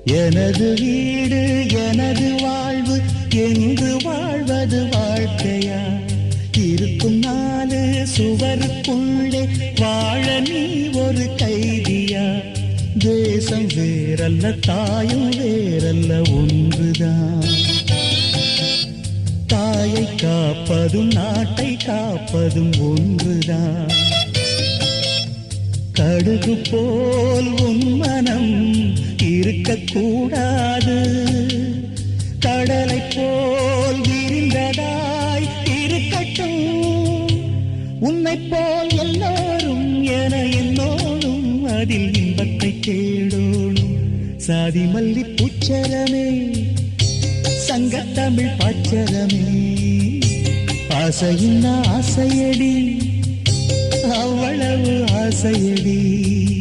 எனது வீடு எனது வாழ்வு என்று வாழ்வது வாழ்க்கையா? இருக்கும் நாலு சுவருக்குள்ளே வாழ நீ ஒரு கைதியா? தேசம் வேறல்ல தாயும் வேறல்ல ஒன்றுதான். தாயை காப்பதும் நாட்டை காப்பதும் ஒன்றுதான். கடுகு போல் உன் மனம் இருக்கக்கூடாது. கடலை போல் விரிந்ததாய் இருக்கட்டும். உன்னை போல் எல்லோரும் என என்னோடும் அதில் இன்பத்தை தேடோடும். சாதி மல்லி பூச்சரமே சங்கத்தமிழ் பாச்சரமே. ஆசையின் ஆசையடி அவ்வளவு ஆசையடி.